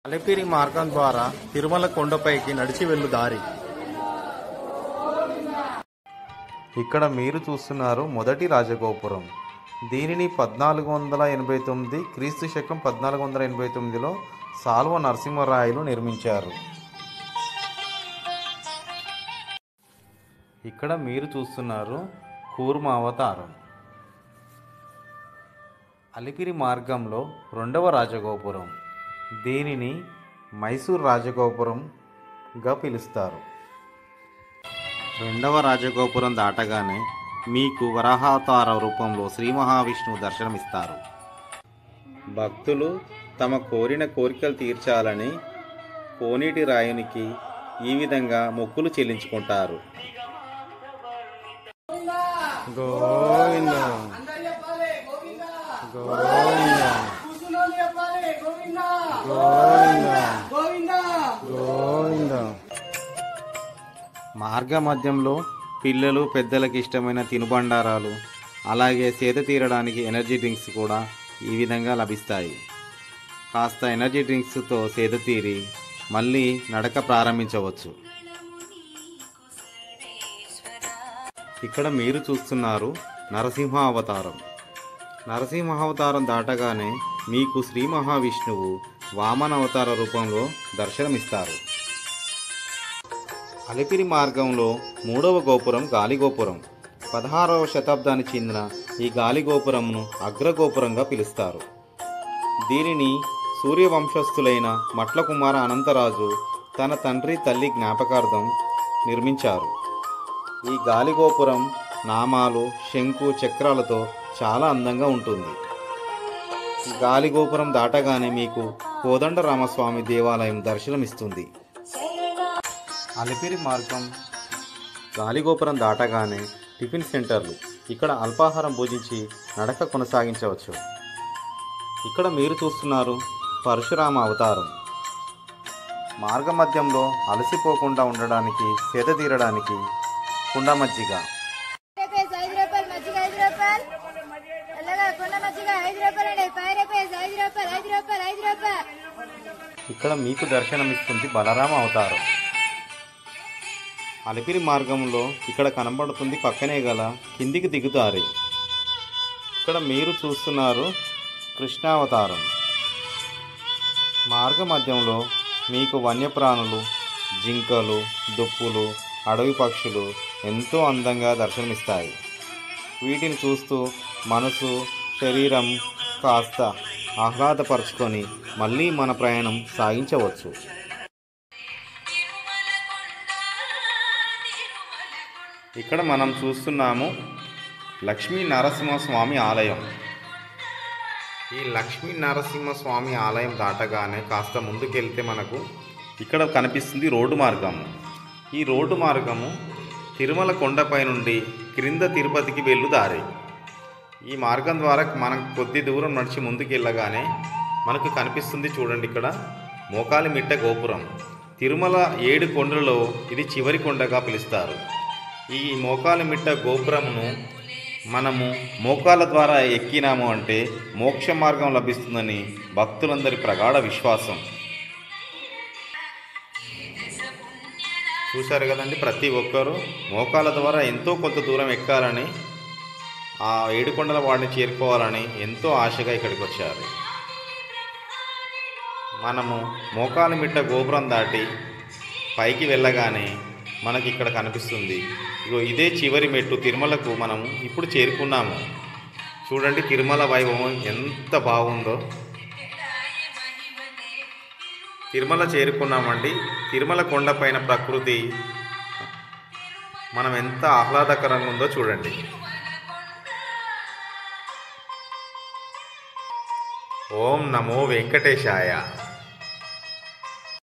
అలిపిరి మార్గం ద్వారా తిరుమల కొండపైకి నడిచి వెళ్ళు దారి. ఇక్కడ మీరు చూస్తున్నారు మొదటి రాజగోపురం. దీనిని 1489 క్రీస్తు శకం 1489లో సాల్వ నరసింహరాయలు నిర్మించారు. ఇక్కడ మీరు చూస్తున్నారు కూర్మ అవతారం. అలిపిరి మార్గంలో రెండవ రాజగోపురం. దీనిని మైసూర్ రాజగోపురంగా పిలుస్తారు. రెండవ రాజగోపురం దాటగానే మీకు వరాహావతార రూపంలో శ్రీ మహావిష్ణువు దర్శనమిస్తారు. భక్తులు తమ కోరిన కోరికలు తీర్చాలని కోనేటి రాయునికి ఈ విధంగా మొక్కులు చెల్లించుకుంటారు. గోవింద గోవింద గోవింద. మార్గ మధ్యంలో పిల్లలు పెద్దలకు ఇష్టమైన తినుబండారాలు, అలాగే సేద తీరడానికి ఎనర్జీ డ్రింక్స్ కూడా ఈ విధంగా లభిస్తాయి. కాస్త ఎనర్జీ డ్రింక్స్తో సేద తీరి మళ్ళీ నడక ప్రారంభించవచ్చు. ఇక్కడ మీరు చూస్తున్నారు నరసింహ అవతారం. నరసింహ అవతారం దాటగానే మీకు శ్రీ మహావిష్ణువు వామన అవతార రూపంలో దర్శనమిస్తారు. అలిపిరి మార్గంలో మూడవ గోపురం గాలిగోపురం. 16వ శతాబ్దానికి చెందిన ఈ గాలిగోపురంను అగ్రగోపురంగా పిలుస్తారు. దీనిని సూర్యవంశస్థులైన మట్ల కుమార అనంతరాజు తన తండ్రి తల్లి జ్ఞాపకార్థం నిర్మించారు. ఈ గాలిగోపురం నామాలు, శంకు, చక్రాలతో చాలా అందంగా ఉంటుంది. గాలిగోపురం దాటగానే మీకు కోదండరామస్వామి దేవాలయం దర్శనమిస్తుంది. అలిపిరి మార్గం గాలిగోపురం దాటగానే టిఫిన్ సెంటర్లు. ఇక్కడ అల్పాహారం భుజించి నడక కొనసాగించవచ్చు. ఇక్కడ మీరు చూస్తున్నారు పరశురామ అవతారం. మార్గ మధ్యంలో అలసిపోకుండా ఉండడానికి, సేద తీరడానికి కుండ మజ్జిగ. ఇక్కడ మీకు దర్శనమిస్తుంది బలరామ అవతారం. అలిపిరి మార్గంలో ఇక్కడ కనబడుతుంది పక్కనే గల కిందికి దిగుతారు. ఇక్కడ మీరు చూస్తున్నారు కృష్ణావతారం. మార్గ మధ్యంలో మీకు వన్యప్రాణులు, జింకలు, దుప్పులు, అడవి పక్షులు ఎంతో అందంగా దర్శనమిస్తాయి. వీటిని చూస్తూ మనసు, శరీరం కాస్త ఆహ్లాదపరుచుకొని మళ్ళీ మన ప్రయాణం సాగించవచ్చు. ఇక్కడ మనం చూస్తున్నాము లక్ష్మీ నరసింహస్వామి ఆలయం. ఈ లక్ష్మీ నరసింహస్వామి ఆలయం దాటగానే కాస్త ముందుకెళ్తే మనకు ఇక్కడ కనిపిస్తుంది రోడ్డు మార్గము. ఈ రోడ్డు మార్గము తిరుమల కొండపై నుండి క్రింద తిరుపతికి వెళ్ళు దారి. ఈ మార్గం ద్వారా మనం కొద్ది దూరం నడిచి ముందుకు వెళ్ళగానే మనకు కనిపిస్తుంది చూడండి, ఇక్కడ మోకాలిమిట్ట గోపురం. తిరుమల 7 కొండలలో ఇది చివరి కొండగా పిలుస్తారు. ఈ మోకాలిమిట్ట గోపురమును మనము మోకాల ద్వారా ఎక్కినాము అంటే మోక్ష మార్గం లభిస్తుందని భక్తులందరి ప్రగాఢ విశ్వాసం. చూశారు కదండి, ప్రతి ఒక్కరూ మోకాల ద్వారా ఎంతో కొంత దూరం ఎక్కాలని, ఆ 7 కొండల వాడిని చేరుకోవాలని ఎంతో ఆశగా ఇక్కడికి వచ్చారు. మనము మోకాలిమిట్ట గోపురం దాటి పైకి వెళ్ళగానే మనకి ఇక్కడ కనిపిస్తుంది, ఇదే చివరి మెట్టు. తిరుమలకు మనము ఇప్పుడు చేరుకున్నాము. చూడండి తిరుమల వైభవం ఎంత బాగుందో. తిరుమల చేరుకున్నామండి. తిరుమల కొండపైన ప్రకృతి మనం ఎంత ఆహ్లాదకరంగా ఉందో చూడండి. ఓం నమో వెంకటేశాయ.